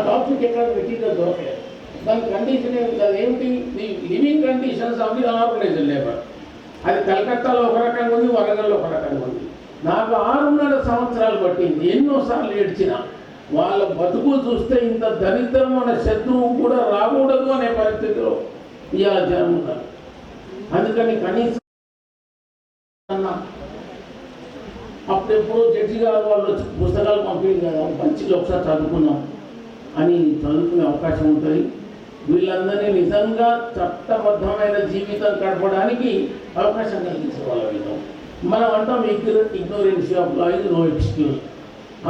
Topic ఎక్కడ పెట్టిందో దొరకలేదు. దాని కండిషన్ ఏమిటి? The living conditions of the organised labour. అది కలకత్తాలో ఒక రకంగా ఉంది, వరంగల్లో ఒక రకంగా ఉంది. నాకు 6.5 సంవత్సరాలు పట్టింది. ఎన్నోసార్లు ఏడ్చిన. వాళ్ళ బతుకులు చూస్తే ఇంత దరిద్రమైన శత్రువు కూడా రాకూడదు అనే పరిస్థితిలో ఇవాళ జనం ఉన్నారు. అందుకని కనీసం అప్పుడెప్పుడు జడ్జి గారు వాళ్ళు వచ్చి పుస్తకాలు పంపింది కదా, మంచిగా ఒకసారి చదువుకున్నాం అని చదువుకునే అవకాశం ఉంటుంది. వీళ్ళందరినీ నిజంగా చట్టబద్ధమైన జీవితం గడపడానికి అవకాశం కలిగించే వాళ్ళ వీళ్ళం. మనం అంటాం ignorance of law is no excuse.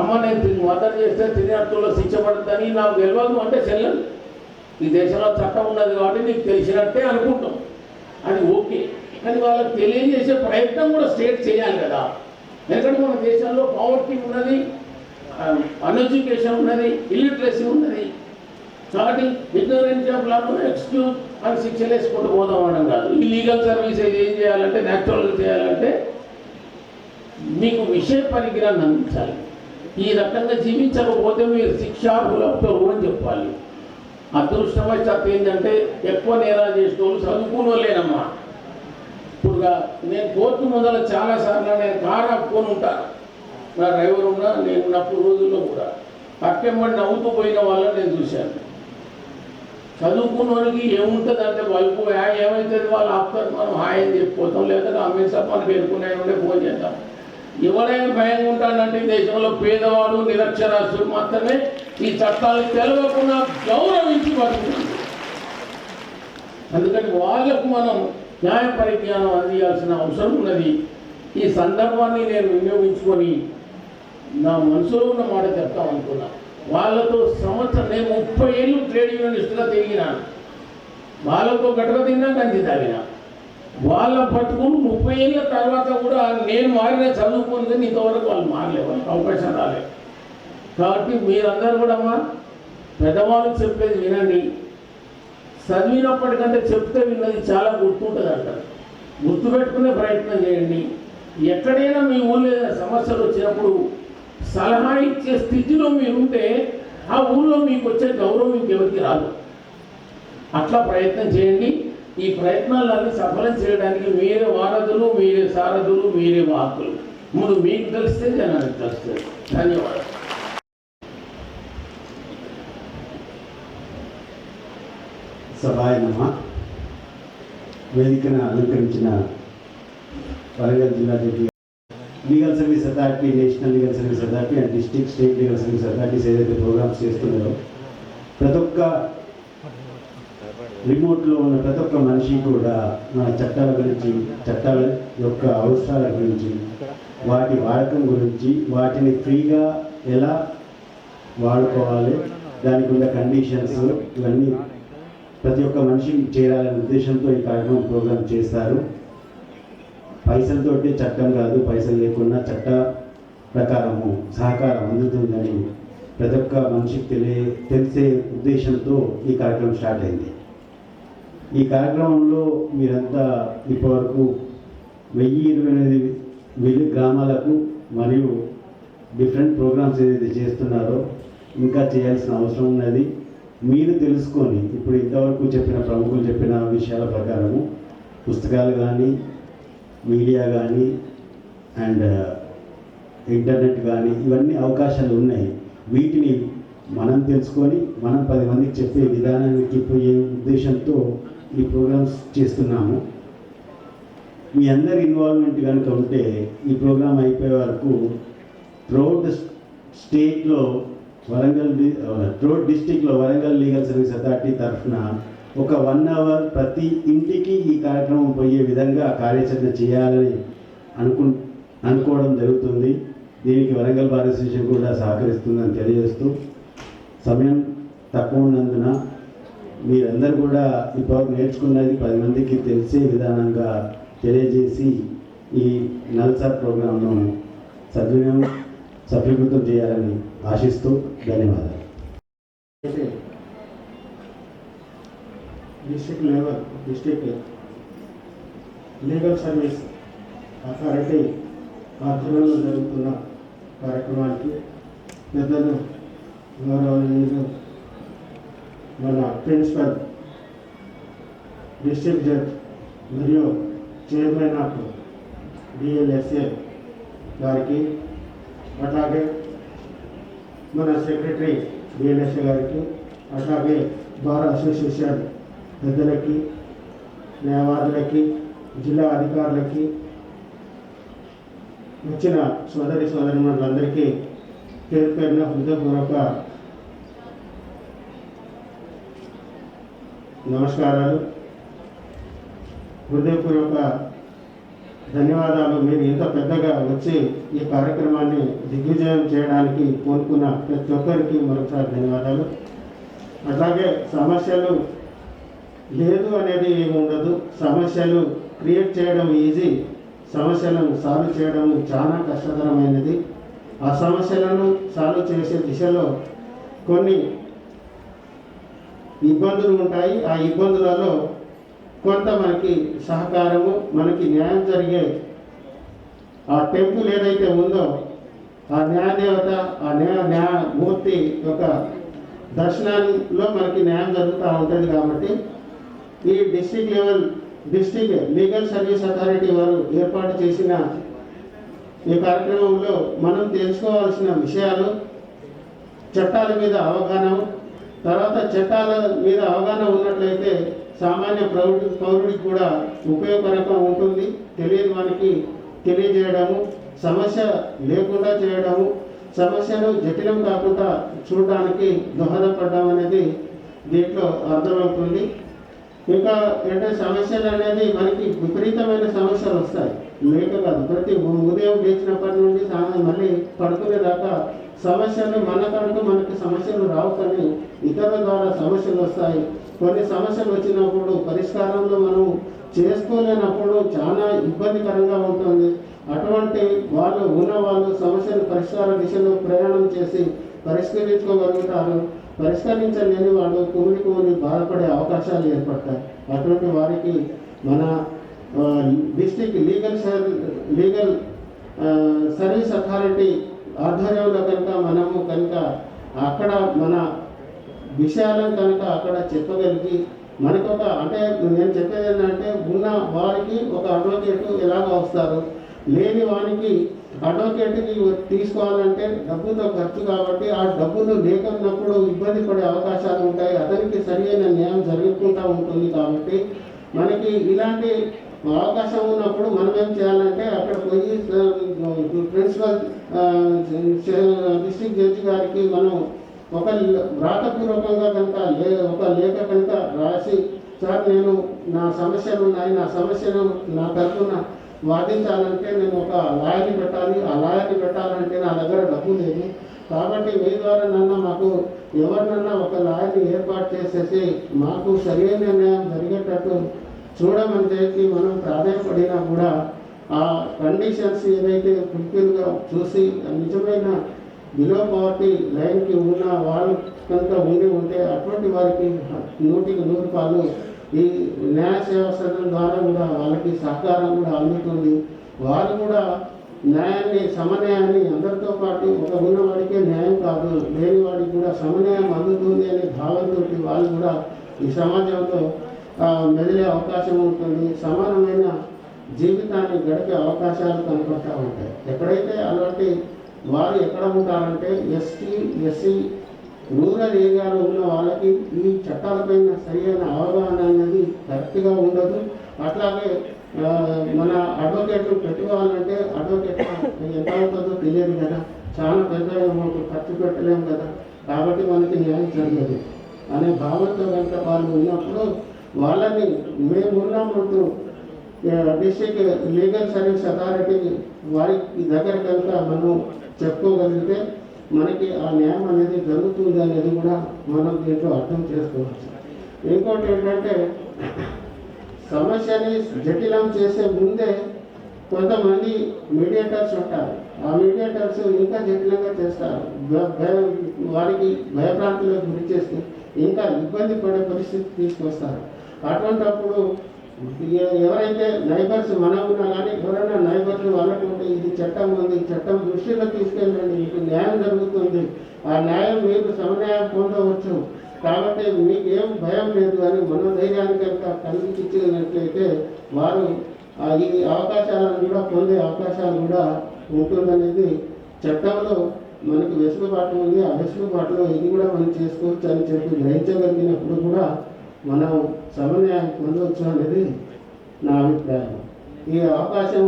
అమ్మ నేను మదర్ చేస్తే తిరిగినట్టులో శిక్ష పడుతుందని నాకు తెలియదు అంటే చెల్లెలు. ఈ దేశంలో చట్టం ఉన్నది కాబట్టి నీకు తెలిసినట్టే అనుకుంటాం, అది ఓకే. కానీ వాళ్ళకి తెలియజేసే ప్రయత్నం కూడా స్టేట్ చేయాలి కదా. ఎందుకంటే మన దేశంలో పావర్టీ ఉన్నది, అన్ఎడ్యుకేషన్ ఉన్నది, ఇల్లిటరసీ ఉన్నది. కాబట్టి ఇగ్నోరెన్స్ ఆఫ్ లా ఎక్స్క్యూజ్ అని శిక్షలు వేసుకుంటూ పోదాం అనడం కాదు. ఈ లీగల్ సర్వీస్ ఏం చేయాలంటే, న్యాచురల్గా చేయాలంటే మీకు విషయ పరిజ్ఞానాన్ని అందించాలి. ఈ రకంగా జీవించకపోతే మీరు శిక్షార్హులవుతారు అని చెప్పాలి. అదృష్టవశాత్తు ఏంటంటే ఎక్కువ నేరాలు చేసిన వాళ్ళు చదువుకుని లేనమ్మా. ఇప్పుడుగా నేను కోర్టు ముందర చాలాసార్లు నేను కారు ఆపుకొని ఉంటాను. నా డ్రైవర్ ఉన్నా నేను ఉన్నప్పుడు రోజుల్లో కూడా పక్కెమ్మడి నవ్వుతూ పోయిన వాళ్ళని నేను చూశాను. చదువుకున్నోనికి ఏముంటుంది అంటే వాళ్ళకు ఏమవుతుంది, వాళ్ళు ఆపుతారు, మనం హాయ్ అని చెప్పిపోతాం, లేదా అమ్మేసాం మనకు ఎదుర్కొనే ఉండే ఫోన్ చేద్దాం. ఎవరైనా భయంగా ఉంటాడంటే దేశంలో పేదవాడు నిరక్షరాస్యుడు మాత్రమే ఈ చట్టాలు తెలవకుండా గౌరవించి బతుకుతుంది. అందుకని వాళ్ళకు మనం న్యాయ పరిజ్ఞానం అందించాల్సిన అవసరం ఉన్నది. ఈ సందర్భాన్ని నేను వినియోగించుకొని నా మనసులో ఉన్న మాట చెప్తామనుకున్నా. వాళ్ళతో నేను 30 ఏళ్ళు ట్రేడ్ యూనియనిస్ట్గా తిరిగినాను. వాళ్ళతో గట్టిగా తిన్నా, గంజి తాగినా. వాళ్ళ బతుకులు 30 ఏళ్ళ తర్వాత కూడా నేను మారిన చదువుకుంది ఇంతవరకు వాళ్ళు మారలే, వాళ్ళకి అవకాశం రాలేదు. కాబట్టి మీరందరూ కూడా పెద్దవాళ్ళు చెప్పేది వినండి. చదివినప్పటికంటే చెప్తే విన్నది చాలా గుర్తుంటుంది అంటారు. గుర్తుపెట్టుకునే ప్రయత్నం చేయండి. ఎక్కడైనా మీ ఊళ్ళో సమస్యలు వచ్చినప్పుడు సలహా ఇచ్చే స్థితిలో మీరుంటే ఆ ఊళ్ళో మీకు వచ్చే గౌరవం ఇంకెవరికి రాదు. అట్లా ప్రయత్నం చేయండి. ఈ ప్రయత్నాలన్నీ సఫలం చేయడానికి మీరే వారధులు, మీరే సారథులు, మీరే వాహకులు. ముందు మీకు తెలిస్తే జనానికి తెలుస్తుంది. ధన్యవాదాలు. సభాయ నమః. వేదికను అలంకరించిన వరంగల్ జిల్లా judge, legal service authority, national legal service authority and district state legal service authorities ఏదైతే ప్రోగ్రామ్స్ చేస్తున్నారో ప్రతి ఒక్క రిమోట్లో ఉన్న ప్రతి ఒక్క మనిషి కూడా మన చట్టాల గురించి, చట్టాల యొక్క అవసరాల గురించి, వాటి వాడకం గురించి, వాటిని ఫ్రీగా ఎలా వాడుకోవాలి, దానికి ఉన్న కండిషన్స్, ఇవన్నీ ప్రతి ఒక్క మనిషికి చేరాలనే ఉద్దేశంతో ఈ కార్యక్రమం ప్రోగ్రాం చేస్తారు. పైసలతోటి చట్టం కాదు, పైసలు లేకుండా చట్ట ప్రకారము సహకారం అందుతుందని ప్రతి ఒక్క మనిషికి తెలిసే ఉద్దేశంతో ఈ కార్యక్రమం స్టార్ట్ అయింది. ఈ కార్యక్రమంలో మీరంతా ఇప్పటివరకు 1028 గ్రామాలకు మరియు డిఫరెంట్ ప్రోగ్రామ్స్ ఏదైతే చేస్తున్నారో ఇంకా చేయాల్సిన అవసరం ఉన్నది. మీరు తెలుసుకొని ఇప్పుడు ఇంతవరకు చెప్పిన ప్రముఖులు చెప్పిన విషయాల ప్రకారము పుస్తకాలు కానీ, మీడియా కానీ అండ్ ఇంటర్నెట్ కానీ ఇవన్నీ అవకాశాలు ఉన్నాయి. వీటిని మనం తెలుసుకొని మనం 10 మందికి చెప్పే విధానానికి పోయే ఉద్దేశంతో ఈ ప్రోగ్రామ్స్ చేస్తున్నాము. మీ అందరి ఇన్వాల్వ్మెంట్ కనుక ఉంటే ఈ ప్రోగ్రామ్ అయిపోయే వరకు త్రూఅవుట్ స్టేట్లో త్రూఅవుట్ డిస్టిక్లో వరంగల్ లీగల్ సర్వీస్ అథారిటీ తరఫున ఒక 1 అవర్ ప్రతి ఇంటికి ఈ కార్యక్రమం పోయే విధంగా కార్యాచరణ చేయాలని అనుకోవడం జరుగుతుంది. దీనికి వరంగల్ బార్ అసోసియేషన్ కూడా సహకరిస్తుందని తెలియజేస్తూ, సమయం తక్కువ ఉన్నందున మీరందరూ కూడా ఇప్పుడు నేర్చుకున్నది 10 మందికి తెలిసే విధానంగా తెలియజేసి ఈ నల్సార్ ప్రోగ్రాంను సఫలీకృతం చేయాలని ఆశిస్తూ ధన్యవాదాలు. డిస్ట్రిక్ట్ లీగల్ సర్వీస్ అథారిటీ ఆధ్వర్యంలో జరుగుతున్న కార్యక్రమానికి పెద్దలు, గౌరవనీయులు ప్రిన్సిపల్, డిస్ట్రిక్ట్ జడ్జ్ మరియు చైర్మన్ ఆఫ్ డిఎల్ఎస్ఏ గారికి, అట్లాగే మన సెక్రటరీ డిఎల్ఎస్ఏ గారికి, అట్లాగే బార్ అసోసియేషన్ పెద్దలకి, న్యాయవాదులకి, జిల్లా అధికారులకి, వచ్చిన సోదరి సోదరిమణులందరికీ పేరు పేరున హృదయపూర్వక నమస్కారాలు, హృదయపూర్వక ధన్యవాదాలు. మీరు ఇంత పెద్దగా వచ్చి ఈ కార్యక్రమాన్ని దిగ్విజయం చేయడానికి కోరుకున్న ప్రతి ఒక్కరికి మరొకసారి ధన్యవాదాలు. అట్లాగే సమస్యలు లేదు అనేది ఏమి ఉండదు. సమస్యలు క్రియేట్ చేయడం ఈజీ, సమస్యలను సాల్వ్ చేయడం చాలా కష్టతరమైనది. ఆ సమస్యలను సాల్వ్ చేసే దిశలో కొన్ని ఇబ్బందులు ఉంటాయి. ఆ ఇబ్బందులలో కొంత మనకి సహకారము, మనకి న్యాయం జరిగే ఆ టెంపుల్ ఏదైతే ఉందో ఆ న్యాయదేవత, ఆ న్యాయమూర్తి యొక్క దర్శనాల్లో మనకి న్యాయం జరుగుతూ ఉంటుంది. కాబట్టి ఈ డిస్ట్రిక్ట్ లీగల్ సర్వీస్ అథారిటీ వారు ఏర్పాటు చేసిన ఈ కార్యక్రమంలో మనం తెలుసుకోవాల్సిన విషయాలు, చట్టాల మీద అవగాహన, తర్వాత చట్టాల మీద అవగాహన ఉన్నట్లయితే సామాన్య పౌరుడికి కూడా ఉపయోగకరంగా ఉంటుంది. తెలియని వానికి తెలియజేయడము, సమస్య లేకుండా చేయడము, సమస్యను జటిలం కాకుండా చూడడానికి దోహదపడడం అనేది దీంట్లో అర్థమవుతుంది. ఇంకా అంటే సమస్యలు అనేది మనకి విపరీతమైన సమస్యలు వస్తాయి, లేక కాదు. ప్రతి ఉదయం లేచినప్పటి నుండి మళ్ళీ పడుకునేదాకా సమస్యలు మనకంటూ మనకి సమస్యలు రావు, కానీ ఇతరుల ద్వారా సమస్యలు వస్తాయి. కొన్ని సమస్యలు వచ్చినప్పుడు పరిష్కారంలో మనం చేసుకోలేనప్పుడు చాలా ఇబ్బందికరంగా ఉంటుంది. అటువంటి వాళ్ళు సమస్యలు పరిష్కార దిశలో ప్రయాణం చేసి పరిష్కరించుకోగలుగుతారు. పరిష్కరించలేని వాళ్ళు కుమిలి బాధపడే అవకాశాలు ఏర్పడతాయి. అటువంటి వారికి మన డిస్ట్రిక్ట్ లీగల్ సర్వీస్ అథారిటీ ఆధ్వర్యంలో కనుక అక్కడ మన విషయాలను కనుక అక్కడ చెప్పగలిగి మనకొక అంటే నేను చెప్పేది ఏంటంటే, ఉన్న వారికి ఒక అడ్వకేట్ ఎలాగో వస్తారు, లేని వానికి అడ్వకేట్కి తీసుకోవాలంటే డబ్బుతో ఖర్చు, కాబట్టి ఆ డబ్బులు లేకున్నప్పుడు ఇబ్బంది పడే అవకాశాలు ఉంటాయి. అతనికి సరైన న్యాయం జరుగుతూ ఉంటుంది. కాబట్టి మనకి ఇలాంటి అవకాశం ఉన్నప్పుడు మనం ఏం చేయాలంటే అక్కడ పోయి ప్రిన్సిపల్ డిస్ట్రిక్ట్ జడ్జి గారికి మనం ఒక వ్రాతపూర్వకంగా కనుక ఒక లేఖ కనుక రాసి, సార్ నేను నా సమస్యలు ఉన్నాయి, నా సమస్యను నా తరఫున వాదించాలంటే నేను ఒక లాయర్ని పెట్టాలి, ఆ లాయర్ని పెట్టాలంటే నా దగ్గర డబ్బు లేదు, కాబట్టి మీ ద్వారా మాకు ఎవరినన్నా ఒక లాయర్ని ఏర్పాటు చేసేసి మాకు సరైన న్యాయం జరిగేటట్టు చూడమని చెప్పి మనం ప్రాధాన్యపడినా కూడా ఆ కండిషన్స్ ఏదైతే ఫుల్ఫిల్గా చూసి నిజమైన బిలో పవర్టీ లైన్కి ఉన్న వాళ్ళు కనుక ఉంటే అటువంటి వారికి 100% ఈ న్యాయ సేవా సదనం ద్వారా కూడా వాళ్ళకి సహకారం కూడా అందుతుంది. వారు కూడా న్యాయాన్ని, సమన్యాయాన్ని అందరితో పాటు ఒక ఉన్నవాడికే న్యాయం కాదు, లేని వాడికి కూడా సమన్యాయం అందుతుంది అనే భావంతో వాళ్ళు కూడా ఈ సమాజంలో మెదిలే అవకాశం ఉంటుంది. సమానమైన జీవితాన్ని గడిపే అవకాశాలు కనపడతా ఉంటాయి. ఎక్కడైతే అలాంటి వారు ఎక్కడ ఉంటారంటే ఎస్సీ రూరల్ ఏరియాలో ఉన్న వాళ్ళకి ఈ చట్టాలపైన సరైన అవగాహన అనేది కరెక్ట్గా ఉండదు. అట్లాగే మన అడ్వకేట్లు పెట్టుకోవాలంటే అడ్వకేట్ ఎంత అవుతుందో తెలియదు కదా, చాలా పెద్ద అమౌంట్ ఖర్చు పెట్టలేము కదా, కాబట్టి మనకి న్యాయం జరగదు అనే భావంతో కనుక వాళ్ళు ఉన్నప్పుడు వాళ్ళని మేమున్నామంటూ డిస్ట్రిక్ట్ లీగల్ సర్వీస్ అథారిటీ వారి దగ్గర కనుక మనం చెప్పుకోగలిగితే మనకి ఆ న్యాయం అనేది జరుగుతుంది అనేది కూడా మనం దీంట్లో అర్థం చేసుకోవచ్చు. ఇంకోటి ఏంటంటే, సమస్యని జటిలం చేసే ముందే కొంతమంది మీడియేటర్స్ ఉంటారు. ఆ మీడియేటర్స్ ఇంకా జటిలంగా చేస్తారు, వారికి భయభ్రాంతులకు గురి చేసి ఇంకా ఇబ్బంది పడే పరిస్థితి తీసుకొస్తారు. అటువంటిప్పుడు ఎవరైతే నైబర్స్ మనం ఉన్నా కానీ ఎవరైనా నైబర్స్ వాళ్ళకుంటే ఇది చట్టం ఉంది, చట్టం దృష్టిలో తీసుకెళ్ళండి, మీకు న్యాయం జరుగుతుంది, ఆ న్యాయం మీకు సమన్యాయం పొందవచ్చు కాబట్టి మీకు ఏం భయం లేదు అని మనోధైర్యాన్ని కనుక కలిగించినట్లయితే వారు ఈ అవకాశాలను కూడా పొందే అవకాశాలు కూడా ఉంటుందనేది చట్టంలో మనకు వెసులుబాటు ఉంది. ఆ వెసులుబాటులో ఇది కూడా మనం చేసుకోవచ్చు అని చెప్పి గ్రహించగలిగినప్పుడు కూడా మనం సమన్వయాన్ని పొందవచ్చు అనేది నా అభిప్రాయం. ఈ అవకాశం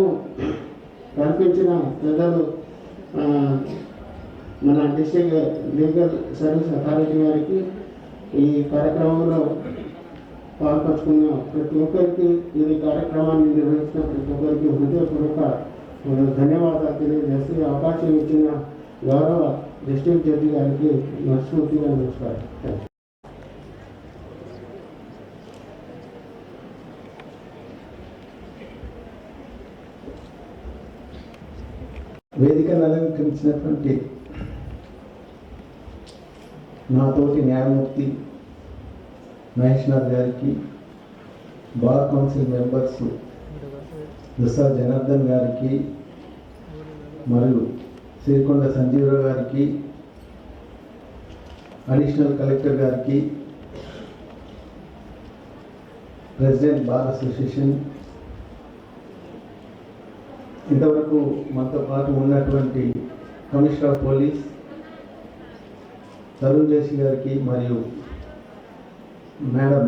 కల్పించిన పెద్దలు మన డిస్ట్రిక్ట్ లీగల్ సర్వీస్ అథారిటీ వారికి, ఈ కార్యక్రమంలో పాల్పంచుకున్న ప్రతి ఒక్కరికి, ఈ కార్యక్రమాన్ని నిర్వహించిన ప్రతి ఒక్కరికి హృదయపూర్వక ధన్యవాదాలు తెలియజేస్తూ అవకాశం ఇచ్చిన గౌరవ డిస్ట్రిక్ట్ జడ్జి గారికి మనస్ఫూర్తిగా నమస్కారం. వేదికను అలంకరించినటువంటి నాతోటి న్యాయమూర్తి మహేష్నాథ్ గారికి, bar council members Dussa Janardhan గారికి మరియు సిరికొండ సంజీవరావు గారికి, అడిషనల్ కలెక్టర్ గారికి, ప్రెసిడెంట్ బార్ అసోసియేషన్, ఇంతవరకు మనతో పాటు ఉన్నటువంటి కమిషనర్ ఆఫ్ పోలీస్ తరుణ్ జేసి గారికి మరియు మేడం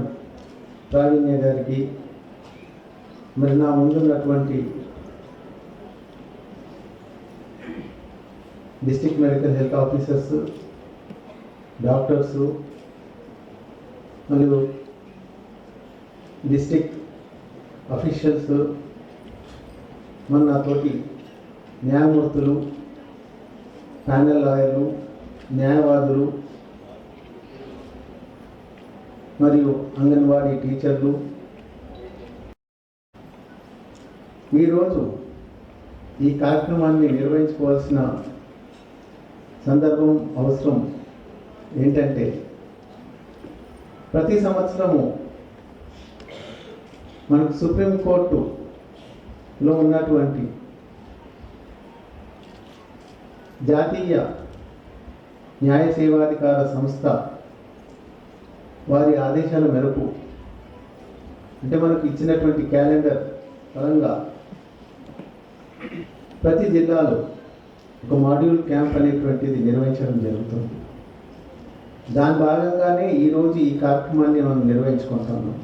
ప్రావీణ్య గారికి, మరి నా ముందున్నటువంటి district medical health officers, doctors మరియు డిస్ట్రిక్ట్ అఫీషియల్స్, మన నాతోటి న్యాయమూర్తులు, ప్యానెల్ లాయర్లు, న్యాయవాదులు మరియు అంగన్వాడీ టీచర్లు, ఈరోజు ఈ కార్యక్రమాన్ని నిర్వహించుకోవాల్సిన సందర్భం, అవసరం ఏంటంటే, ప్రతి సంవత్సరము మనకు సుప్రీంకోర్టులో ఉన్నటువంటి జాతీయ న్యాయ సేవాధికార సంస్థ వారి ఆదేశాల మేరకు, అంటే మనకు ఇచ్చినటువంటి క్యాలెండర్ పరంగా ప్రతి జిల్లాలో ఒక మాడ్యూల్ క్యాంప్ అనేటువంటిది నిర్వహించడం జరుగుతుంది. దాని భాగంగానే ఈరోజు ఈ కార్యక్రమాన్ని మనం నిర్వహించుకుంటున్నాం.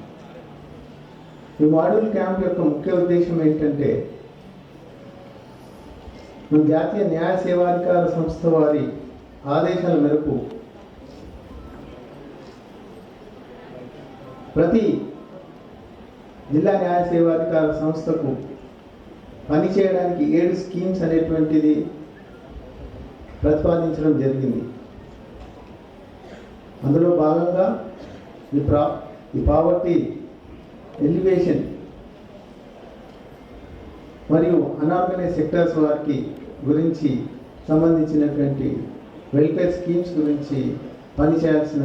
ఈ మాడ్యూల్ క్యాంప్ యొక్క ముఖ్య ఉద్దేశం ఏంటంటే, మన జాతీయ న్యాయ సేవాధికార సంస్థ వారి ఆదేశాల మేరకు ప్రతి జిల్లా న్యాయ సేవాధికార సంస్థకు పనిచేయడానికి 7 స్కీమ్స్ అనేటువంటిది ప్రతిపాదించడం జరిగింది. అందులో భాగంగా ఈ పావర్టీ ఎలివేషన్ మరియు అన్ఆర్గనైజ్ సెక్టర్స్ వారికి గురించి సంబంధించినటువంటి వెల్ఫేర్ స్కీమ్స్ గురించి పనిచేయాల్సిన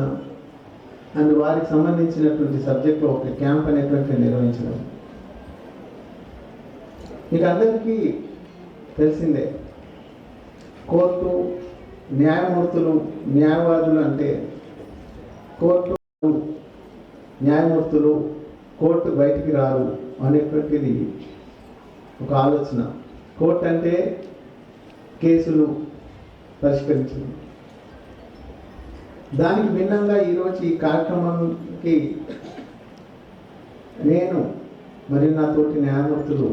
అండ్ వారికి సంబంధించినటువంటి సబ్జెక్ట్లో ఒక క్యాంప్ అనేటువంటి నిర్వహించడం. మీకు అందరికీ తెలిసిందే, కోర్టు, న్యాయమూర్తులు, న్యాయవాదులు అంటే కోర్టు న్యాయమూర్తులు కోర్టు బయటికి రారు అనేటువంటిది ఒక ఆలోచన. కోర్టు అంటే కేసులు పరిష్కరించడం. దానికి భిన్నంగా ఈరోజు ఈ కార్యక్రమానికి నేను మరియు నా తోటి న్యాయమూర్తులు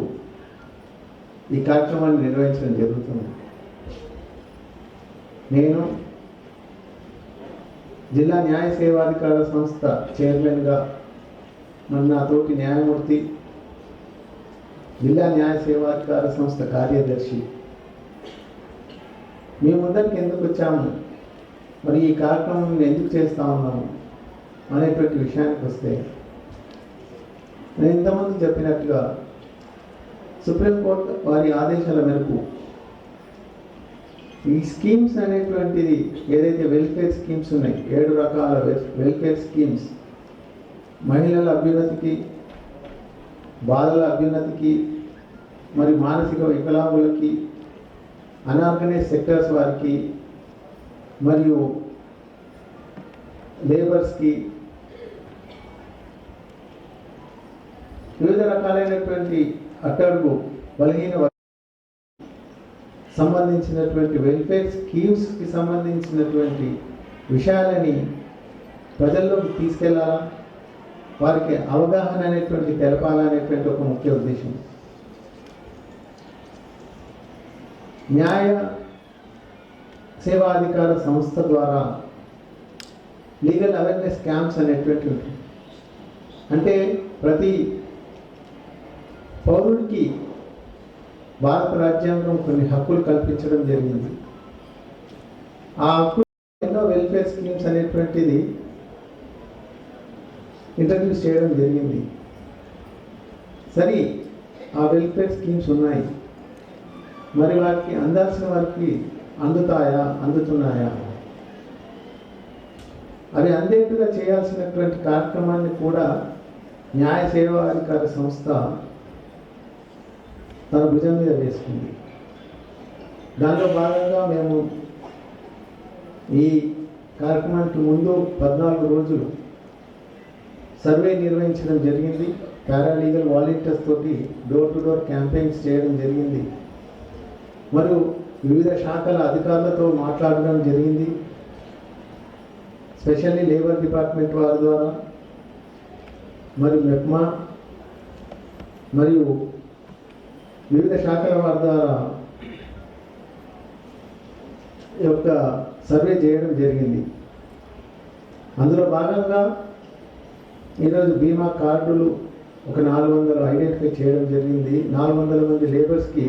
ఈ కార్యక్రమాన్ని నిర్వహించడం జరుగుతుంది. నేను జిల్లా న్యాయ సేవాధికార సంస్థ చైర్మన్గా, మరి నా తోటి న్యాయమూర్తి జిల్లా న్యాయ సేవాధికార సంస్థ కార్యదర్శి. మేము ముందరికి ఎందుకు వచ్చాము, మరి ఈ కార్యక్రమం ఎందుకు చేస్తూ ఉన్నాము అనేటువంటి విషయానికి వస్తే, నేను ఇంతకుముందు చెప్పినట్టుగా సుప్రీంకోర్టు వారి ఆదేశాల మేరకు ఈ స్కీమ్స్ అనేటువంటిది ఏదైతే వెల్ఫేర్ స్కీమ్స్ ఉన్నాయి, 7 రకాల వెల్ఫేర్ స్కీమ్స్, మహిళల అభ్యున్నతికి, బాలల అభ్యున్నతికి, మరి మానసిక వికలాంగులకి, అన్ఆర్గనైజ్ సెక్టర్స్ వారికి, మరియు లేబర్స్కి వివిధ రకాలైనటువంటి అట్టడుగు బలహీన సంబంధించినటువంటి వెల్ఫేర్ స్కీమ్స్కి సంబంధించినటువంటి విషయాలని ప్రజల్లోకి తీసుకెళ్లాలా, వారికి అవగాహన అనేటువంటి తెలపాలనేటువంటి ఒక ముఖ్య ఉద్దేశం. న్యాయ సేవాధికార సంస్థ ద్వారా లీగల్ అవేర్నెస్ క్యాంప్స్ అనేటువంటి ఉంటుంది. అంటే ప్రతి పౌరుడికి భారత రాజ్యాంగం కొన్ని హక్కులు కల్పించడం జరిగింది. ఆ హక్కులు ఎన్నో వెల్ఫేర్ స్కీమ్స్ అనేటువంటిది ఇంట్రడ్యూస్ చేయడం జరిగింది. సరే, ఆ వెల్ఫేర్ స్కీమ్స్ ఉన్నాయి, మరి వారికి అందాల్సిన వారికి అందుతున్నాయా? అవి అందేట్టుగా చేయాల్సినటువంటి కార్యక్రమాన్ని కూడా న్యాయ సేవాధికార సంస్థ తన భుజం మీద వేసుకుంది. దాంట్లో భాగంగా మేము ఈ కార్యక్రమానికి ముందు 14 రోజులు సర్వే నిర్వహించడం జరిగింది. పారాలీగల్ వాలంటీర్స్ తోటి డోర్ టు డోర్ క్యాంపెయిన్స్ చేయడం జరిగింది. మరియు వివిధ శాఖల అధికారులతో మాట్లాడడం జరిగింది. స్పెషల్లీ లేబర్ డిపార్ట్మెంట్ వారి ద్వారా, మరియు మెప్మా మరియు వివిధ శాఖల వారి ద్వారా ఈ యొక్క సర్వే చేయడం జరిగింది. అందులో భాగంగా ఈరోజు బీమా కార్డులు ఒక 400 ఐడెంటిఫై చేయడం జరిగింది. 400 మంది లేబర్స్కి,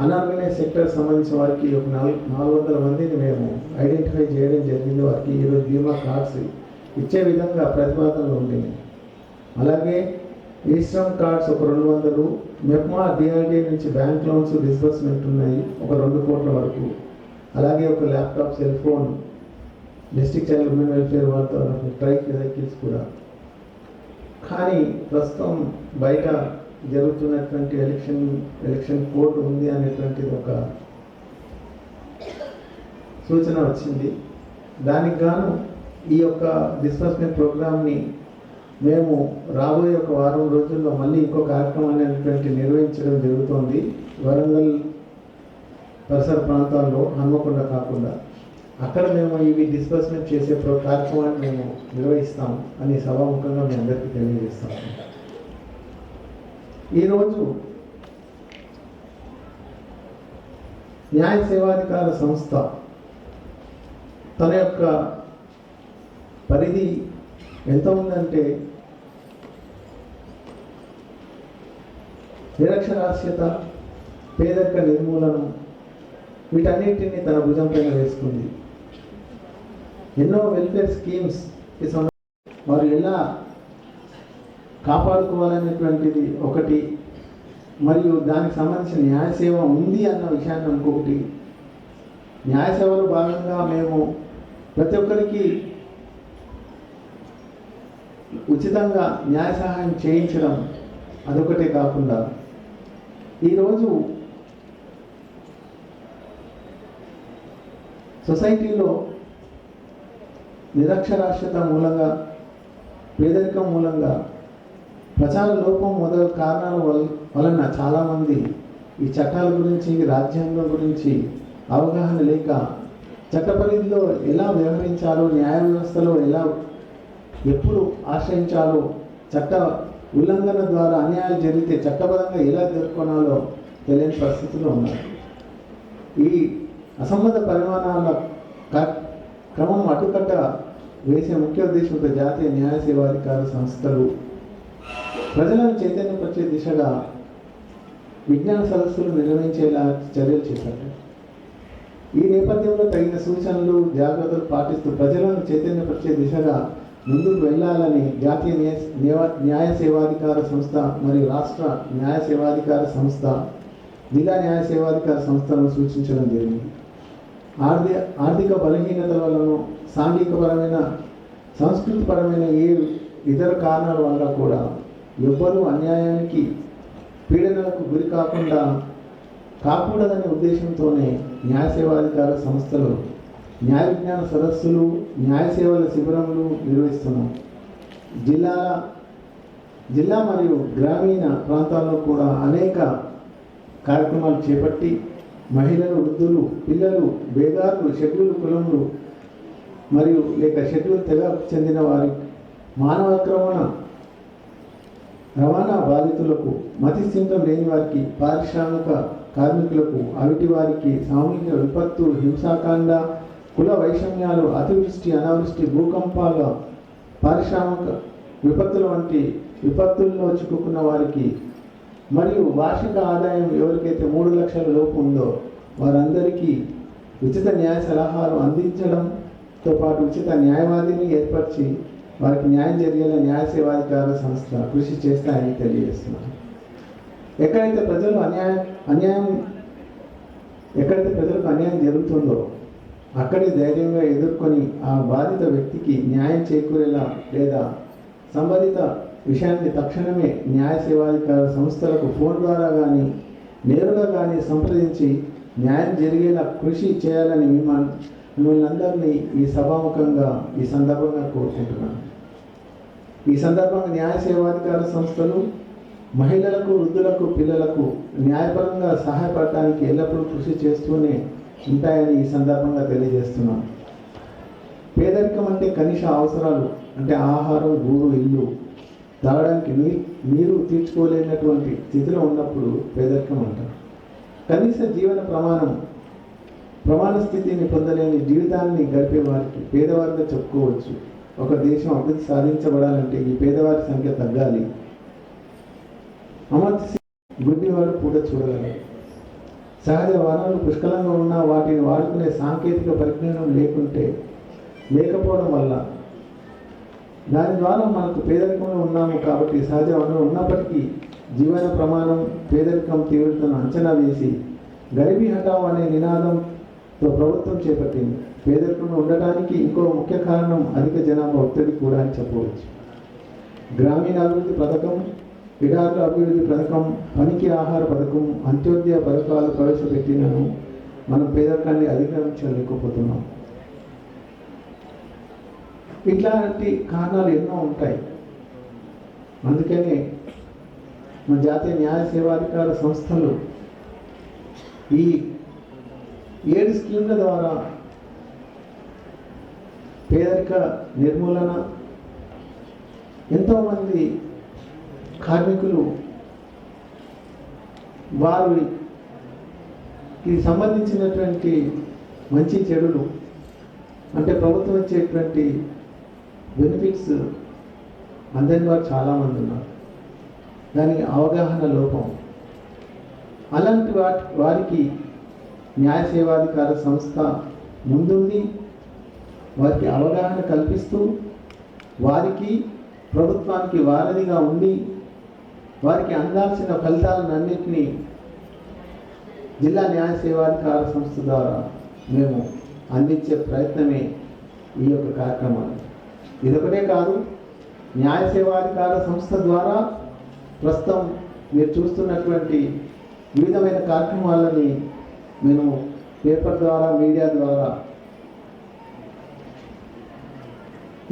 అన్ఆర్గనైజ్ సెక్టర్ సంబంధించిన వారికి ఒక 400 మందిని మేము ఐడెంటిఫై చేయడం జరిగింది. వారికి ఈరోజు బీమా కార్డ్స్ ఇచ్చే విధంగా ప్రతిపాదనలు ఉండేవి. అలాగే ఈశ్రమ్ కార్డ్స్ ఒక 200, మెప్మా డిఆర్డీఏ నుంచి బ్యాంక్ లోన్స్ డిస్బర్స్మెంట్ ఉన్నాయి ఒక 2 కోట్ల వరకు. అలాగే ఒక laptop, cell phone district child women welfare వారితో ట్రైక్ సైకిల్స్ కూడా. కానీ ప్రస్తుతం బయట జరుగుతున్నటువంటి ఎలక్షన్ కోడ్ ఉంది అనేటువంటిది ఒక సూచన వచ్చింది. దానికి గాను ఈ యొక్క డిస్బర్స్మెంట్ ప్రోగ్రామ్ని మేము రాబోయే ఒక వారం రోజుల్లో మళ్ళీ ఇంకో కార్యక్రమాన్ని అనేటువంటి నిర్వహించడం జరుగుతోంది. వరంగల్ పరిసర ప్రాంతాల్లో, హన్మకొండ కాకుండా అక్కడ మేము ఇవి డిస్బర్స్మెంట్ చేసే కార్యక్రమాన్ని మేము నిర్వహిస్తాం అని సభాముఖంగా మీ అందరికీ తెలియజేస్తాం. ఈరోజు న్యాయ సేవాధికార సంస్థ తన యొక్క పరిధి ఎంత ఉందంటే, నిరక్షరాస్యత, పేదరిక నిర్మూలన, వీటన్నిటిని తన భుజం పైన వేసుకుంది. ఎన్నో వెల్ఫేర్ స్కీమ్స్ వారు ఎలా కాపాడుకోవాలనేటువంటిది ఒకటి, మరియు దానికి సంబంధించిన న్యాయ సేవ ఉంది అన్న విషయాన్ని ఇంకొకటి. న్యాయ సేవలో భాగంగా మేము ప్రతి ఒక్కరికి ఉచితంగా న్యాయ సహాయం చేయించడం అదొకటే కాకుండా, ఈరోజు సొసైటీలో నిరక్షరాస్యత మూలంగా, పేదరికం మూలంగా, ప్రచార లోపం మొదలు కారణాల వలన చాలామంది ఈ చట్టాల గురించి, రాజ్యాంగం గురించి అవగాహన లేక చట్ట పరిధిలో ఎలా వ్యవహరించాలో, న్యాయ వ్యవస్థలో ఎలా ఎప్పుడు ఆశ్రయించాలో, చట్ట ఉల్లంఘన ద్వారా అన్యాయాలు జరిగితే చట్టబద్ధంగా ఎలా ఎదుర్కొనాలో తెలియని పరిస్థితుల్లో ఉన్నారు. ఈ అసంబద్ధ పరిమాణాల క్రమం అడ్డుకట్ట వేసే ముఖ్య ఉద్దేశంతో జాతీయ న్యాయ సేవాధికార సంస్థలు ప్రజలను చైతన్యపరిచే దిశగా విజ్ఞాన సదస్సులు నిర్వహించేలా చర్యలు చేపట్టారు. ఈ నేపథ్యంలో తగిన సూచనలు, జాగ్రత్తలు పాటిస్తూ ప్రజలను చైతన్యపరిచే దిశగా ముందుకు వెళ్ళాలని జాతీయ న్యాయ సేవాధికార సంస్థ మరియు రాష్ట్ర న్యాయ సేవాధికార సంస్థ, జిల్లా న్యాయ సేవాధికార సంస్థలను సూచించడం జరిగింది. ఆర్థిక బలహీనతల వలన, సాంఘికపరమైన, సంస్కృతిపరమైన ఏ ఇతర కారణాల వల్ల కూడా ఎవ్వరూ అన్యాయానికి, పీడనలకు గురి కాకూడదనే ఉద్దేశంతోనే న్యాయ సేవాధికార సంస్థలు న్యాయ విజ్ఞాన సదస్సులు, న్యాయ సేవల శిబిరములు నిర్వహిస్తున్నాం. జిల్లా మరియు గ్రామీణ ప్రాంతాల్లో కూడా అనేక కార్యక్రమాలు చేపట్టి మహిళలు, వృద్ధులు, పిల్లలు, బేదారులు, షెడ్యూల్ కులములు మరియు లేక షెడ్యూల్ తెగకు చెందిన వారి మానవ రవాణా బాధితులకు, మతిస్థిమితం లేని వారికి, పారిశ్రామిక కార్మికులకు, అవిటి వారికి, సామూహిక విపత్తు, హింసాకాండ, కుల వైషమ్యాలు, అతివృష్టి, అనావృష్టి, భూకంపాల, పారిశ్రామిక విపత్తుల వంటి విపత్తుల్లో చిక్కుకున్న వారికి మరియు వార్షిక ఆదాయం ఎవరికైతే 3 లక్షల లోపు ఉందో వారందరికీ ఉచిత న్యాయ సలహాలు అందించడంతో పాటు ఉచిత న్యాయవాదిని ఏర్పరిచి వారికి న్యాయం జరిగేలా న్యాయ సేవాధికార సంస్థ కృషి చేస్తాయని తెలియజేస్తున్నాను. ఎక్కడైతే ప్రజలకు అన్యాయం జరుగుతుందో అక్కడే ధైర్యంగా ఎదుర్కొని ఆ బాధిత వ్యక్తికి న్యాయం చేకూరేలా లేదా సంబంధిత విషయాన్ని తక్షణమే న్యాయ సేవాధికార సంస్థలకు ఫోన్ ద్వారా కానీ నేరుగా కానీ సంప్రదించి న్యాయం జరిగేలా కృషి చేయాలని మిమ్మల్ని అందరినీ ఈ సభాముఖంగా ఈ సందర్భంగా కోరుకుంటున్నాను. ఈ సందర్భంగా న్యాయ సేవాధికార సంస్థలు మహిళలకు, వృద్ధులకు, పిల్లలకు న్యాయపరంగా సహాయపడటానికి ఎల్లప్పుడూ కృషి చేస్తూనే ఉంటాయని ఈ సందర్భంగా తెలియజేస్తున్నాను. పేదరికం అంటే కనీస అవసరాలు అంటే ఆహారం, గూడు, ఇల్లు, తాగడానికి నీరు తీర్చుకోలేనటువంటి స్థితిలో ఉన్నప్పుడు పేదరికం అంటారు. కనీస జీవన ప్రమాణ స్థితిని పొందలేని జీవితాన్ని గడిపే వారికి పేదవారిగా చెప్పుకోవచ్చు. ఒక దేశం అభివృద్ధి సాధించబడాలంటే ఈ పేదవారి సంఖ్య తగ్గాలి. అమర్త్య గుడ్డివాడు పూట చూడగలరు. సహజ వనరులు పుష్కలంగా ఉన్నా వాటిని వాడుకునే సాంకేతిక పరిజ్ఞానం లేకపోవడం వల్ల దాని ద్వారా మనకు పేదరికంలో ఉన్నాము. కాబట్టి సహజ వనరులు ఉన్నప్పటికీ జీవన ప్రమాణం, పేదరికం తీవ్రతను అంచనా వేసి గరీబీ హఠావ్ అనే నినాదంతో ప్రభుత్వం చేపట్టింది. పేదరికంలో ఉండటానికి ఇంకో ముఖ్య కారణం అధిక జనాభా ఒత్తిడి కూడా అని చెప్పవచ్చు. గ్రామీణ అభివృద్ధి పథకం, విడారుల అభివృద్ధి పథకం, పనికి ఆహార పథకం, అంత్యోదయ పథకాలు ప్రవేశపెట్టినను మనం పేదరికాన్ని అధిగమించలేకపోతున్నాం. ఇట్లాంటి కారణాలు ఎన్నో ఉంటాయి. అందుకనే మన జాతీయ న్యాయ సేవాధికార సంస్థలు ఈ 7 స్కీమ్ల ద్వారా పేదరిక నిర్మూలన, ఎంతోమంది కార్మికులు వారికి సంబంధించినటువంటి మంచి చెడులు అంటే ప్రభుత్వం ఇచ్చేటువంటి బెనిఫిట్స్ అందని వారు చాలామంది ఉన్నారు. దానికి అవగాహన లోపం. అలాంటి వారికి న్యాయ సేవాధికార సంస్థ ముందుండి వారికి అవగాహన కల్పిస్తూ వారికి ప్రభుత్వానికి వారధిగా ఉండి వారికి అందాల్సిన ఫలితాలన్నింటినీ జిల్లా న్యాయ సేవాధికార సంస్థ ద్వారా మేము అందించే ప్రయత్నమే ఈ యొక్క కార్యక్రమాలు. ఇదొకటే కాదు, న్యాయ సేవాధికార సంస్థ ద్వారా ప్రస్తుతం మీరు చూస్తున్నటువంటి వివిధమైన కార్యక్రమాలని మేము పేపర్ ద్వారా, మీడియా ద్వారా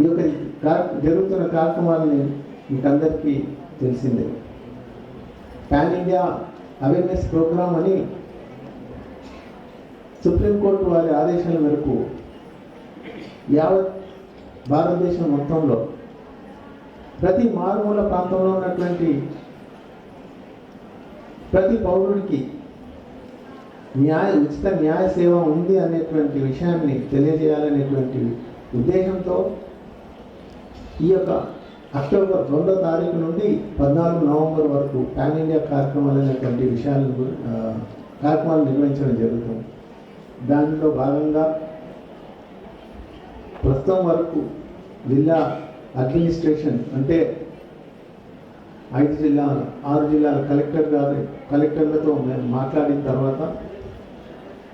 ఈ యొక్క జరుగుతున్న కార్యక్రమాలని మీకు అందరికీ తెలిసిందే. పాన్ ఇండియా అవేర్నెస్ ప్రోగ్రామ్ అని సుప్రీంకోర్టు వారి ఆదేశాల మేరకు యావత్ భారతదేశం మొత్తంలో ప్రతి మారుమూల ప్రాంతంలో ఉన్నటువంటి ప్రతి పౌరుడికి ఉచిత న్యాయ సేవ ఉంది అనేటువంటి విషయాన్ని తెలియజేయాలనేటువంటి ఉద్దేశంతో ఈ యొక్క అక్టోబర్ 2వ తారీఖు నుండి 14 నవంబర్ వరకు పాన్ ఇండియా కార్యక్రమాలు అనేటువంటి కార్యక్రమాలు నిర్వహించడం జరుగుతుంది. దానిలో భాగంగా ప్రస్తుతం వరకు జిల్లా అడ్మినిస్ట్రేషన్ అంటే 6 జిల్లాల కలెక్టర్లతో మేము మాట్లాడిన తర్వాత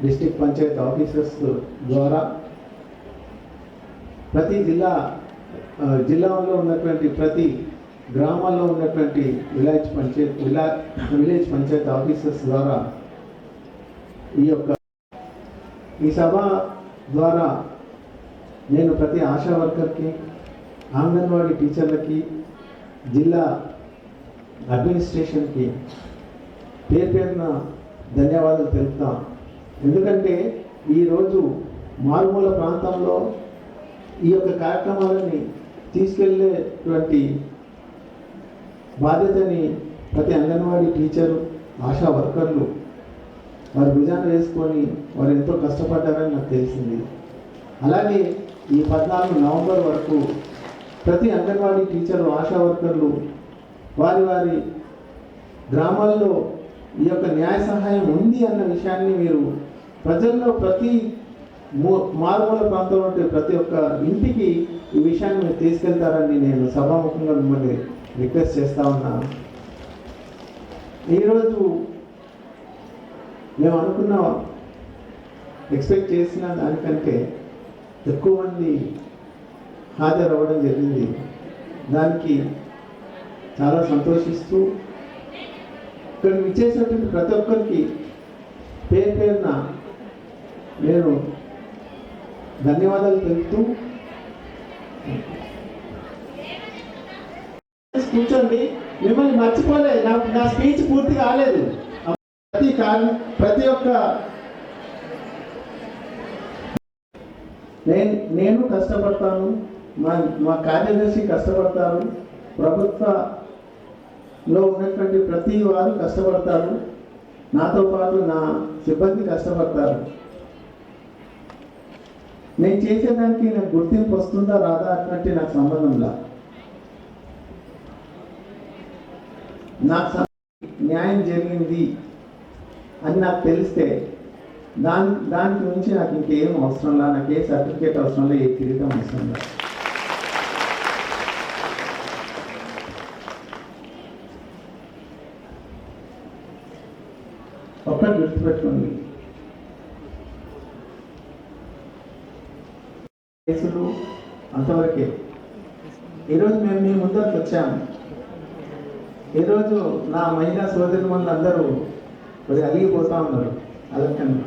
డిస్ట్రిక్ట్ పంచాయత్ ఆఫీసర్స్ ద్వారా ప్రతి జిల్లాలో ఉన్నటువంటి ప్రతి గ్రామాల్లో ఉన్నటువంటి విలేజ్ పంచాయత్ ఆఫీసర్స్ ద్వారా ఈ సభ ద్వారా నేను ప్రతి ఆశా వర్కర్కి, అంగన్వాడీ టీచర్లకి, జిల్లా అడ్మినిస్ట్రేషన్కి పేరు పేరున ధన్యవాదాలు తెలుపుతాం. ఎందుకంటే ఈరోజు మారుమూల ప్రాంతంలో ఈ యొక్క కార్యక్రమాలని తీసుకెళ్ళేటువంటి బాధ్యతని ప్రతి అంగన్వాడీ టీచరు, ఆశా వర్కర్లు వారి భుజాన వేసుకొని వారు ఎంతో కష్టపడ్డారని నాకు తెలిసింది. అలాగే ఈ 14 నవంబర్ వరకు ప్రతి అంగన్వాడీ టీచరు, ఆశా వర్కర్లు వారి వారి గ్రామాల్లో ఈ యొక్క న్యాయ సహాయం ఉంది అన్న విషయాన్ని మీరు ప్రజల్లో ప్రతి మారుమూల ప్రాంతంలో ఉంటే ప్రతి ఒక్క ఇంటికి ఈ విషయాన్ని మీరు తీసుకెళ్తారని నేను సభాముఖంగా మిమ్మల్ని రిక్వెస్ట్ చేస్తా ఉన్నాను. ఈరోజు మేము అనుకున్న, ఎక్స్పెక్ట్ చేసిన దానికంటే ఎక్కువ మంది హాజరవ్వడం జరిగింది. దానికి చాలా సంతోషిస్తూ ఇక్కడ ఇచ్చేసినటువంటి ప్రతి ఒక్కరికి పేరు పేరున నేను ధన్యవాదాలు తెలుపుతూ, కూర్చోండి, మిమ్మల్ని మర్చిపోలే, నా స్పీచ్ పూర్తి కాలేదు. ప్రతి ఒక్క నేను కష్టపడతాను, మా కార్యదర్శి కష్టపడతారు, ప్రభుత్వంలో ఉన్నటువంటి ప్రతి వారు కష్టపడతారు, నాతో పాటు నా సిబ్బంది కష్టపడతారు. నేను చేసేదానికి నాకు గుర్తింపు వస్తుందా రాదా అన్నట్టు నాకు సంబంధంలా, నాకు న్యాయం జరిగింది అని నాకు తెలిస్తే దానికి మించి నాకు ఇంకేం అవసరంలా, నాకు ఏ సర్టిఫికేట్ అవసరంలా, ఏ కిరీటం అవసరంలా. ఒక్కటి గుర్తుపెట్టుకోండి, కేసులు అంతవరకే. ఈరోజు మేము మీ ముందరకు వచ్చాము. ఈరోజు నా మహిళా సోదరిమణులు అందరూ కొద్దిగా అలిగిపోతూ ఉన్నారు. అలకండి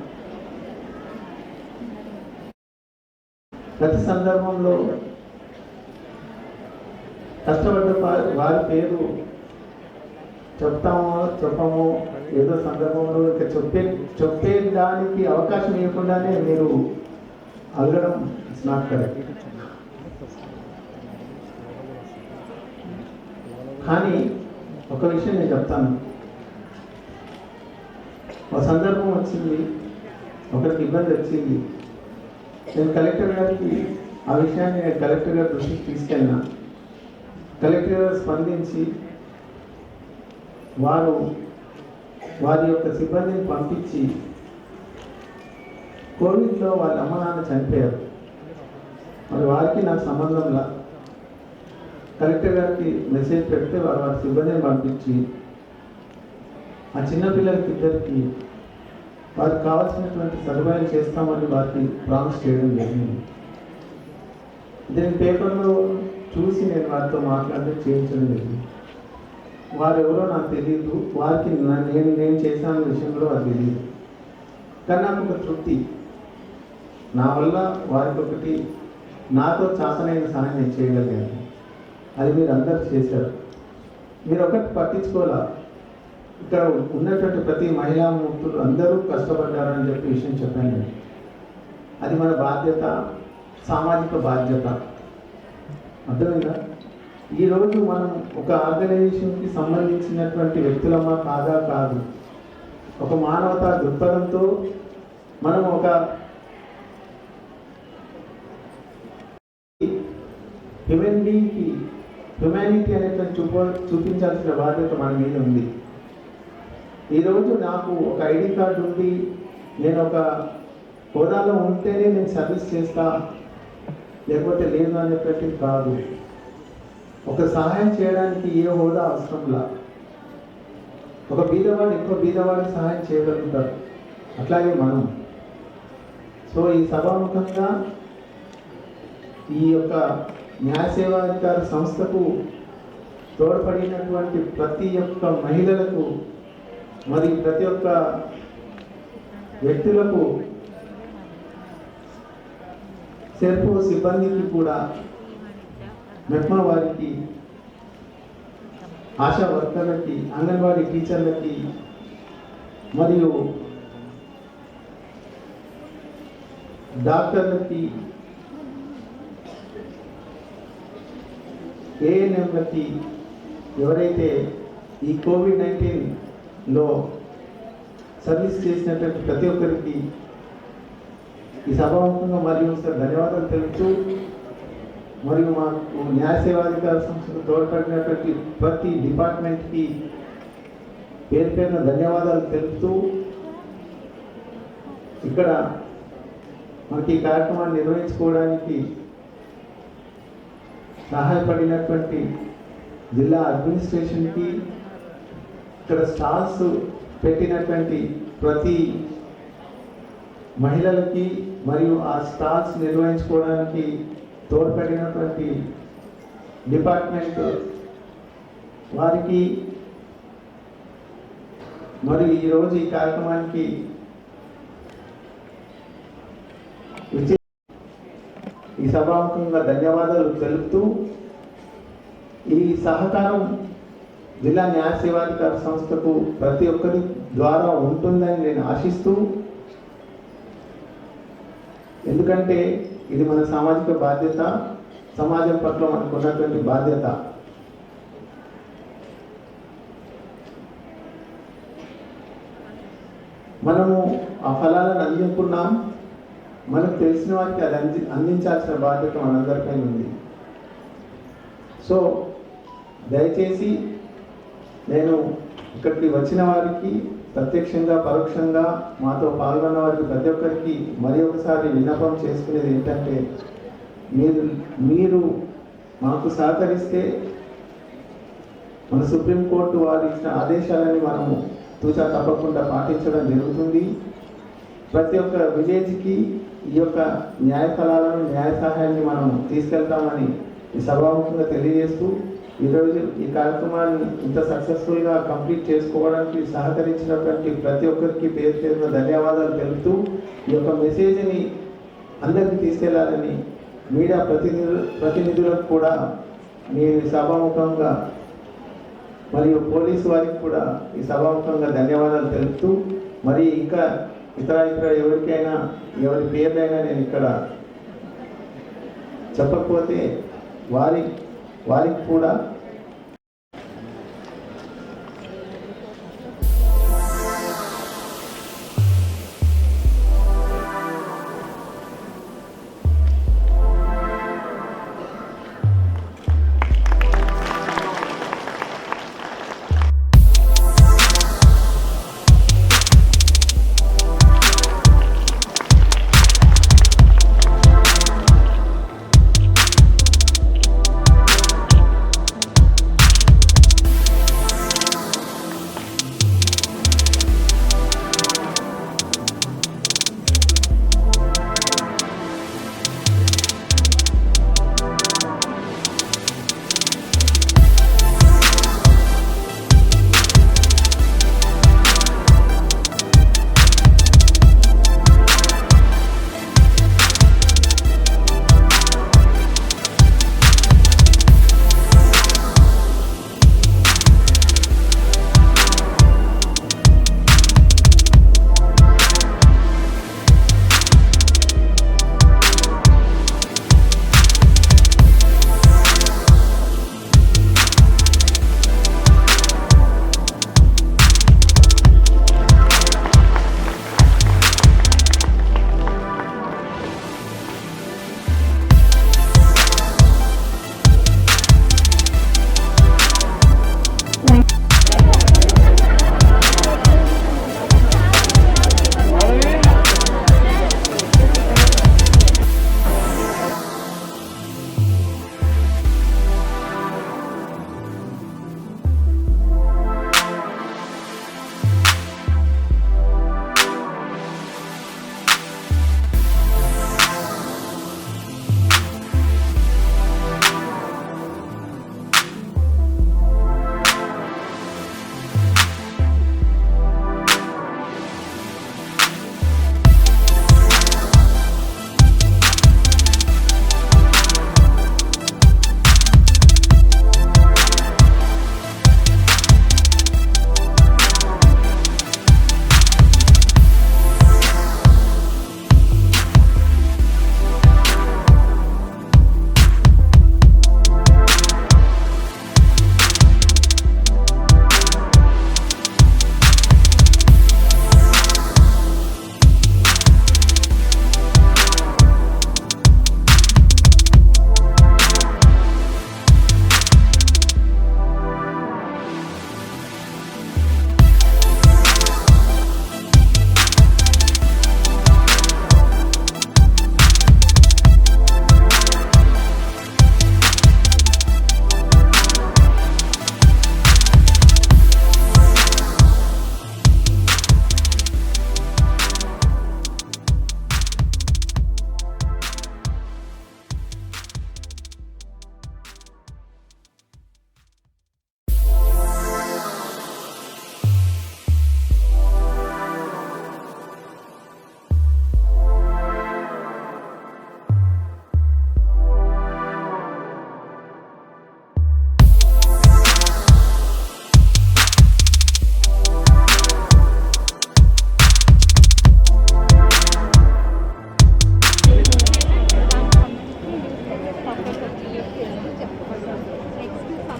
ప్రతి సందర్భంలో కష్టపడ్డ వారి పేరు చెప్తామో చెప్పమో ఏదో సందర్భంలో ఇక చెప్పేదానికి అవకాశం ఇవ్వకుండానే మీరు అలగడం ఇట్స్ నాట్ కరెక్ట్. కానీ ఒక విషయం నేను చెప్తాను. ఒక సందర్భం వచ్చింది, ఒకరికి ఇబ్బంది వచ్చింది. నేను కలెక్టర్ గారికి ఆ విషయాన్ని నేను కలెక్టర్ గారి దృష్టికి తీసుకెళ్ళినా. కలెక్టర్ గారు స్పందించి వారి యొక్క సిబ్బందిని పంపించి కోవిడ్లో వాళ్ళ అమ్మ నాన్న చనిపోయారు. మరి వారికి నాకు సంబంధంలా కలెక్టర్ గారికి మెసేజ్ పెడితే వారి సిబ్బందిని పంపించి ఆ చిన్నపిల్లలకి ఇద్దరికి వారికి కావాల్సినటువంటి సదుపాయాలు చేస్తామని వారికి ప్రామిస్ చేయడం జరిగింది. దీని పేపర్లో చూసి నేను వారితో మాట్లాడి చేయించడం జరిగింది. వారు ఎవరో నాకు తెలియదు, వారికి నేను చేసిన విషయంలో అది తెలియదు. కానీ నాకు ఒక తృప్తి, నా వల్ల వారికి ఒకటి నాతో చాతనైన సహాయం నేను చేయగలిగాను. అది మీరు అందరూ చేశారు. మీరు ఒకటి పట్టించుకోవాలా, ఇక్కడ ఉన్నటువంటి ప్రతి మహిళా ముక్తులు అందరూ కష్టపడ్డారని చెప్పి విషయం చెప్పాను. అది మన బాధ్యత, సామాజిక బాధ్యత. అర్థమైందా? ఈరోజు మనం ఒక ఆర్గనైజేషన్కి సంబంధించినటువంటి వ్యక్తులమా కాదు, ఒక మానవతా దృక్పథంతో మనం ఒక హ్యుమానిటీ అనేటువంటి చూపించాల్సిన బాధ్యత మన మీద ఉంది. ఈరోజు నాకు ఒక ఐడి కార్డు ఉండి నేను ఒక హోదాలో ఉంటేనే నేను సర్వీస్ చేస్తా, లేకపోతే లేదు అనేటువంటిది కాదు. ఒక సహాయం చేయడానికి ఏ హోదా అవసరంలా. ఒక బీదవాడు ఇంకో బీదవాడికి సహాయం చేయగలుగుతారు, అట్లాగే మనం. సో ఈ సభాముఖంగా ఈ యొక్క న్యాయ సేవాధికార సంస్థకు తోడ్పడినటువంటి ప్రతి ఒక్క మహిళలకు మరి ప్రతి ఒక్క వ్యక్తులకు సెర్పు సిబ్బందికి కూడా, మెప్మా వారికి, ఆశా వర్కర్లకి, అంగన్వాడీ టీచర్లకి మరియు డాక్టర్లకి, ఏఎన్ఎంలకి, ఎవరైతే ఈ కోవిడ్-19లో సర్వీస్ చేసినటువంటి ప్రతి ఒక్కరికి ఈ సభాముఖంగా మరియు ధన్యవాదాలు తెలుపుతూ, మరియు మాకు న్యాయ సేవాధికార సంస్థకు తోడ్పడినటువంటి ప్రతి డిపార్ట్మెంట్కి పేరు పేరున ధన్యవాదాలు తెలుపుతూ, ఇక్కడ మనకి ఈ కార్యక్రమాన్ని నిర్వహించుకోవడానికి సహాయపడినటువంటి జిల్లా అడ్మినిస్ట్రేషన్కి, ఇక్కడ స్టాల్స్ పెట్టినటువంటి ప్రతి మహిళలకి మరియు ఆ స్టాల్స్ నిర్వహించుకోవడానికి తోడ్పడినటువంటి డిపార్ట్మెంట్ వారికి, మరియు ఈరోజు ఈ కార్యక్రమానికి ఈ సభాముఖంగా ధన్యవాదాలు తెలుపుతూ, ఈ సహకారం జిల్లా న్యాయ సేవాధికార సంస్థకు ప్రతి ఒక్కరి ద్వారా ఉంటుందని నేను ఆశిస్తూ, ఎందుకంటే ఇది మన సామాజిక బాధ్యత, సమాజం పట్ల మనకు ఉన్నటువంటి బాధ్యత. మనము ఆ ఫలాలను అందించుకున్నాం, మనకు తెలిసిన వారికి అది అందించాల్సిన బాధ్యత మనందరిపై ఉంది. సో దయచేసి నేను ఇక్కడికి వచ్చిన వారికి, ప్రత్యక్షంగా పరోక్షంగా మాతో పాల్గొన్న వారికి ప్రతి ఒక్కరికి మరి ఒకసారి విన్నపం చేసుకునేది ఏంటంటే, మీరు మాకు సహకరిస్తే మన సుప్రీంకోర్టు వారు ఇచ్చిన ఆదేశాలని మనము తూచా తప్పకుండా పాటించడం జరుగుతుంది. ప్రతి ఒక్క విలేజ్కి ఈ యొక్క న్యాయ ఫలాలను, న్యాయ సహాయాన్ని మనం తీసుకెళ్తామని ఈ సభాముఖంగా తెలియజేస్తూ, ఈరోజు ఈ కార్యక్రమాన్ని ఇంత సక్సెస్ఫుల్గా కంప్లీట్ చేసుకోవడానికి సహకరించినటువంటి ప్రతి ఒక్కరికి పేరు పేరున ధన్యవాదాలు తెలుపుతూ, ఈ యొక్క మెసేజ్ని అందరికీ తీసుకెళ్లాలని మీడియా ప్రతినిధులకు కూడా నేను సభాముఖంగా, మరియు పోలీసు వారికి కూడా ఈ సభాముఖంగా ధన్యవాదాలు తెలుపుతూ, మరి ఇంకా ఇతర ఎవరికైనా ఎవరి పేర్లైనా నేను ఇక్కడ చెప్పకపోతే వారికి కూడా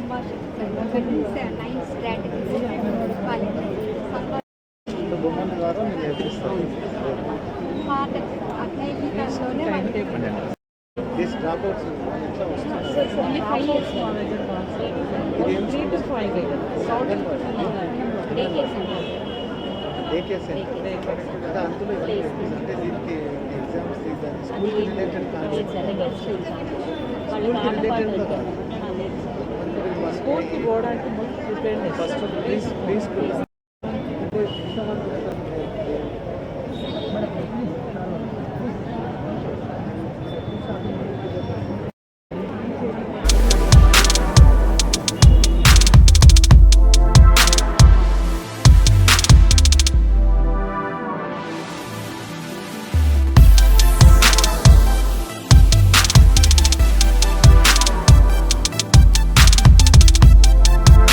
సంభాషణ నైన్ స్ట్రాటజీస్ పాట అగ్నైతికంలోనే దిస్ డ్రాప్ అవుట్స్ ఎట్లా వస్తుంది only 5 years 3 to 5 decay centre అంటే అందులో అంటే దీనికి ఎగ్జామ్స్ స్కూల్ రిలేటెడ్ స్కూల్కి పోవడానికి ముందు ప్రిపేర్ ఫస్ట్ ప్రీ స్కూల్